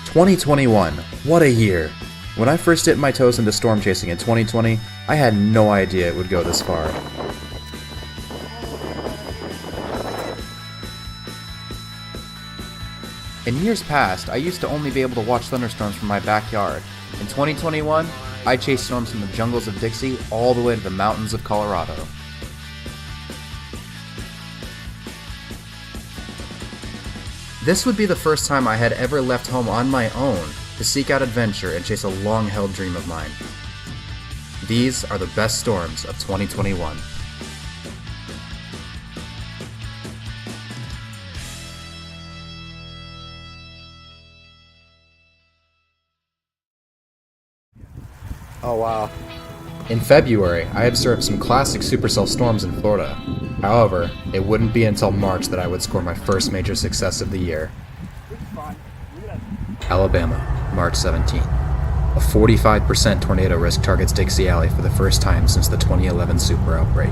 2021, what a year! When I first dipped my toes into storm chasing in 2020, I had no idea it would go this far. In years past, I used to only be able to watch thunderstorms from my backyard. In 2021, I chased storms from the jungles of Dixie all the way to the mountains of Colorado. This would be the first time I had ever left home on my own to seek out adventure and chase a long-held dream of mine. These are the best storms of 2021. Oh wow. In February, I observed some classic supercell storms in Florida. However, it wouldn't be until March that I would score my first major success of the year. Alabama, March 17th. A 45% tornado risk targets Dixie Alley for the first time since the 2011 super outbreak.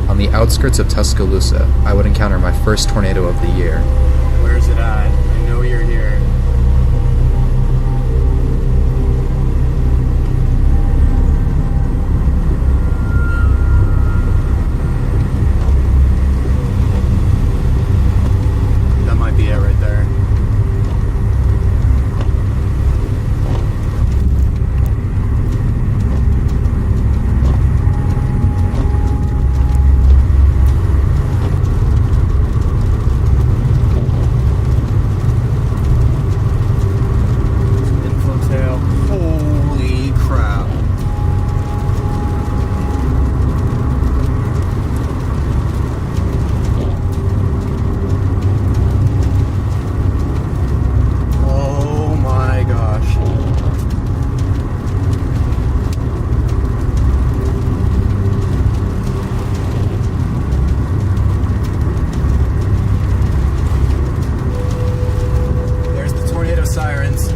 On the outskirts of Tuscaloosa, I would encounter my first tornado of the year. Where's it at? I know you're here. That might be it right there. Holy crap. Oh my gosh. There's the tornado sirens.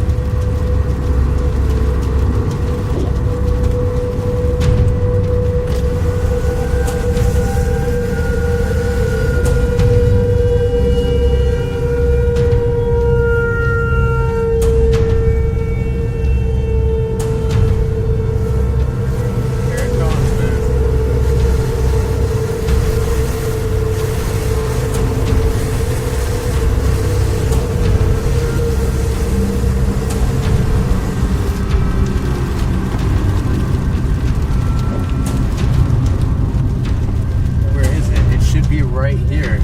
Here it comes, man. Where is it? It should be right here.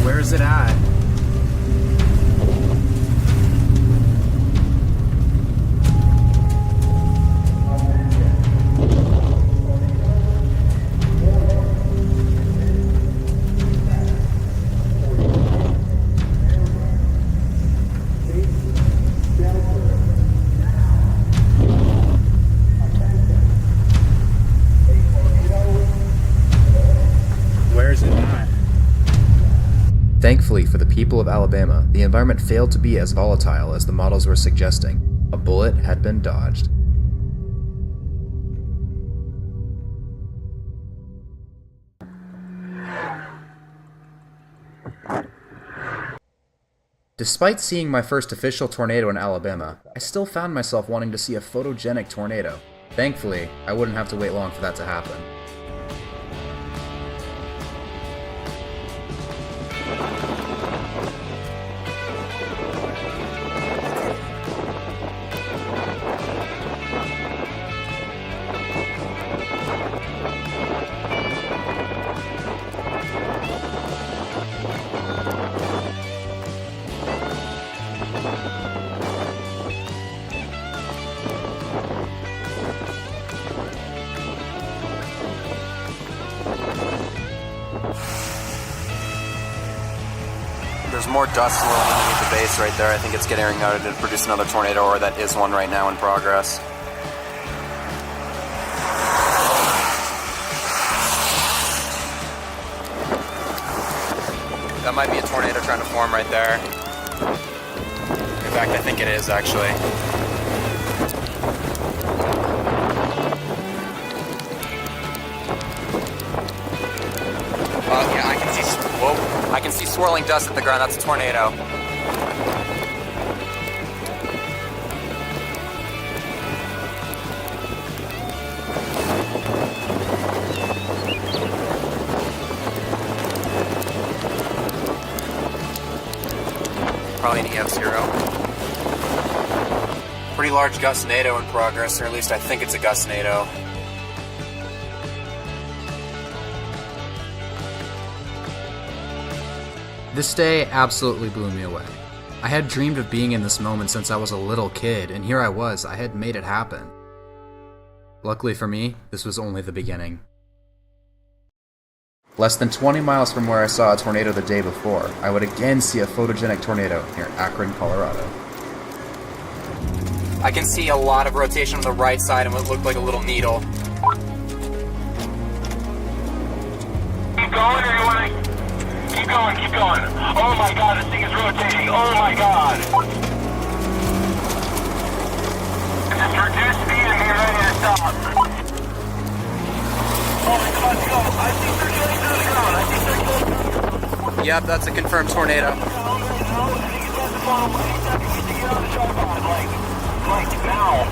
Where is it at? Where is it at? Thankfully for the people of Alabama, the environment failed to be as volatile as the models were suggesting. A bullet had been dodged. Despite seeing my first official tornado in Alabama, I still found myself wanting to see a photogenic tornado. Thankfully, I wouldn't have to wait long for that to happen. There's more dust swirling underneath the base right there. I think it's getting ready to produce another tornado, or that is one right now in progress. That might be a tornado trying to form right there. In fact, I think it is actually. Yeah, I can see. Whoa! I can see swirling dust at the ground. That's a tornado. Probably an EF0. Pretty large gustnado in progress, or at least I think it's a gustnado. This day absolutely blew me away. I had dreamed of being in this moment since I was a little kid, and here I was, I had made it happen. Luckily for me, this was only the beginning. Less than 20 miles from where I saw a tornado the day before, I would again see a photogenic tornado near Akron, Colorado. I can see a lot of rotation on the right side and what looked like a little needle. Keep going, or you want to... Keep going, keep going. Oh my god, this thing is rotating. Oh my god. Just reduce speed and be ready to stop. Oh my god, let's go. I see circulating through the ground. I see circulating through the ground. Yep, that's a confirmed tornado. I think it's about to fall. Anytime you get to get on the tripod, like now.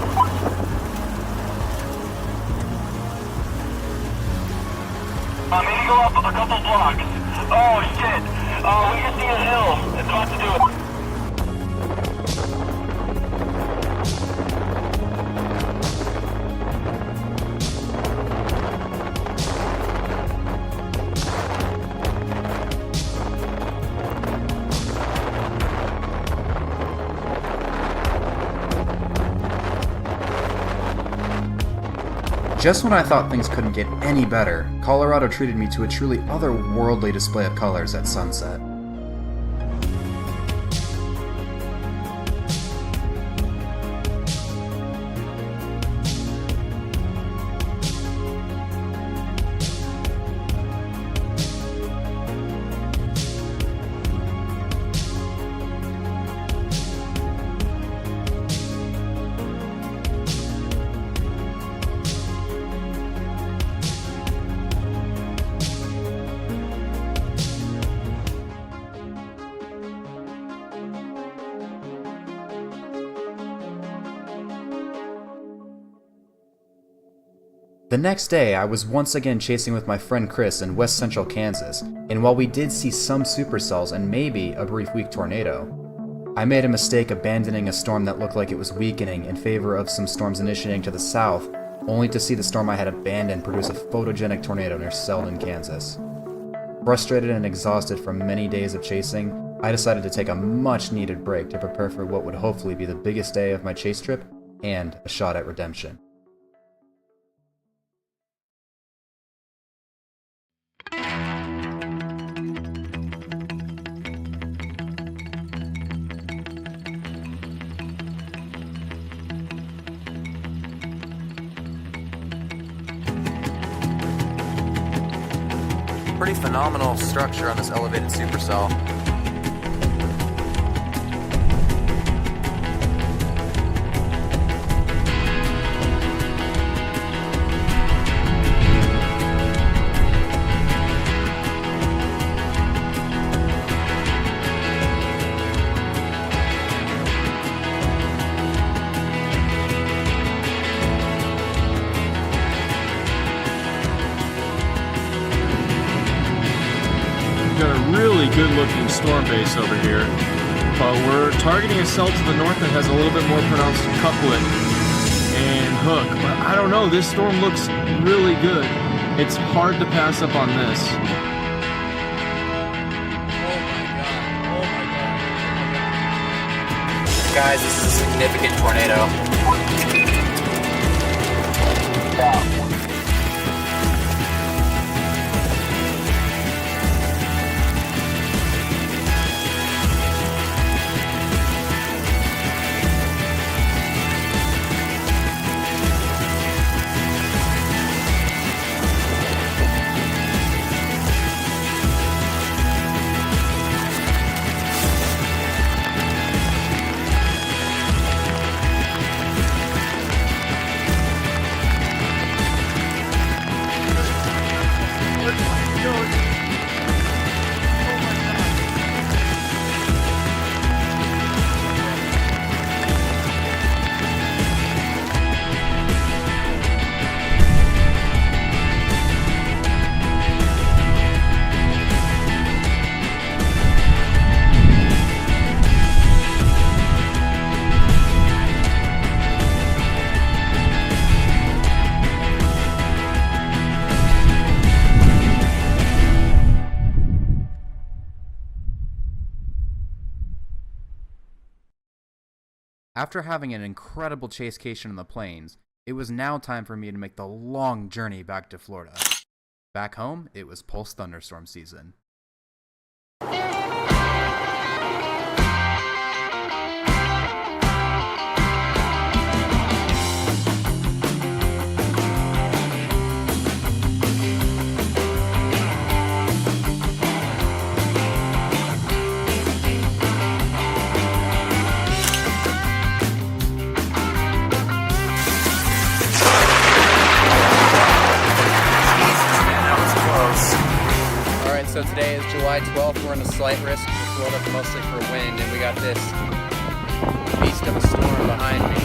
Maybe go up a couple blocks. Oh shit. We just see a hill. It's about to do it. Just when I thought things couldn't get any better, Colorado treated me to a truly otherworldly display of colors at sunset. The next day, I was once again chasing with my friend Chris in west central Kansas, and while we did see some supercells and maybe a brief weak tornado, I made a mistake abandoning a storm that looked like it was weakening in favor of some storms initiating to the south, only to see the storm I had abandoned produce a photogenic tornado near Selden, Kansas. Frustrated and exhausted from many days of chasing, I decided to take a much-needed break to prepare for what would hopefully be the biggest day of my chase trip and a shot at redemption. Pretty phenomenal structure on this elevated supercell. Got a really good looking storm base over here. We're targeting a cell to the north that has a little bit more pronounced couplet and hook. But I don't know, this storm looks really good. It's hard to pass up on this. Guys, this is a significant tornado. After having an incredible chasecation in the plains, it was now time for me to make the long journey back to Florida. Back home, it was pulse thunderstorm season. So today is July 12th. We're in a slight risk for Florida, mostly for wind, and we got this beast of a storm behind me.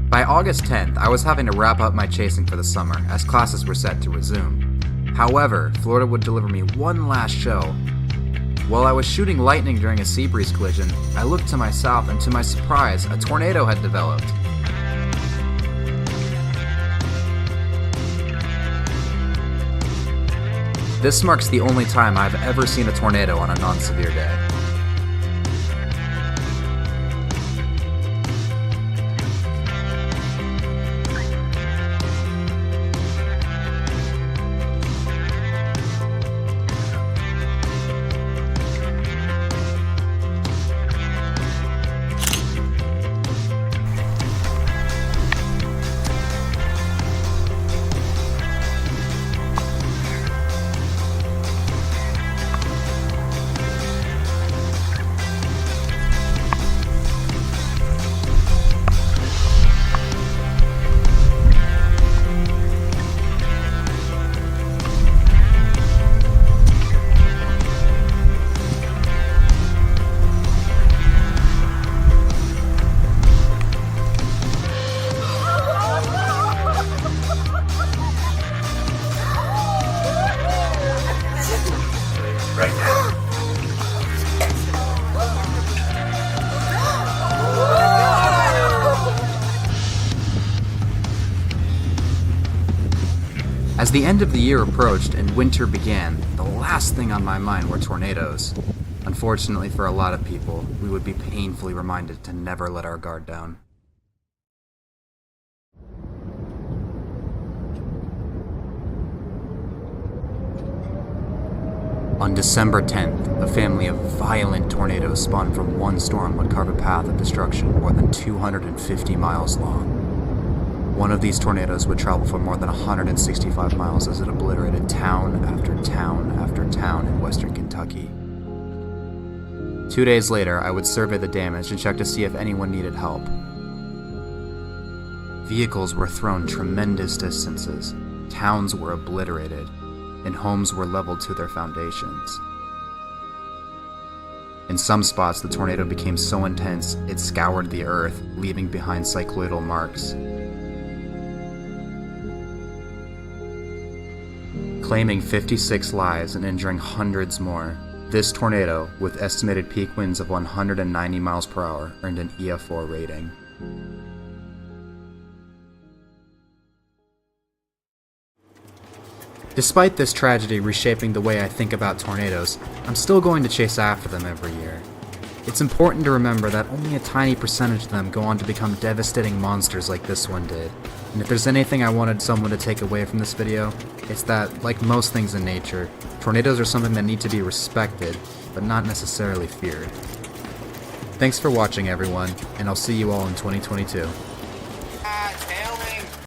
By August 10th, I was having to wrap up my chasing for the summer, as classes were set to resume. However, Florida would deliver me one last show. While I was shooting lightning during a sea breeze collision, I looked to my south and to my surprise, a tornado had developed. This marks the only time I've ever seen a tornado on a non-severe day. As the end of the year approached and winter began, the last thing on my mind were tornadoes. Unfortunately for a lot of people, we would be painfully reminded to never let our guard down. On December 10th, a family of violent tornadoes spawned from one storm would carve a path of destruction more than 250 miles long. One of these tornadoes would travel for more than 165 miles as it obliterated town after town after town in western Kentucky. 2 days later, I would survey the damage and check to see if anyone needed help. Vehicles were thrown tremendous distances, towns were obliterated, and homes were leveled to their foundations. In some spots, the tornado became so intense it scoured the earth, leaving behind cycloidal marks. Claiming 56 lives and injuring hundreds more, this tornado, with estimated peak winds of 190 miles per hour, earned an EF4 rating. Despite this tragedy reshaping the way I think about tornadoes, I'm still going to chase after them every year. It's important to remember that only a tiny percentage of them go on to become devastating monsters like this one did. And if there's anything I wanted someone to take away from this video, it's that, like most things in nature, tornadoes are something that need to be respected, but not necessarily feared. Thanks for watching, everyone, and I'll see you all in 2022. Tail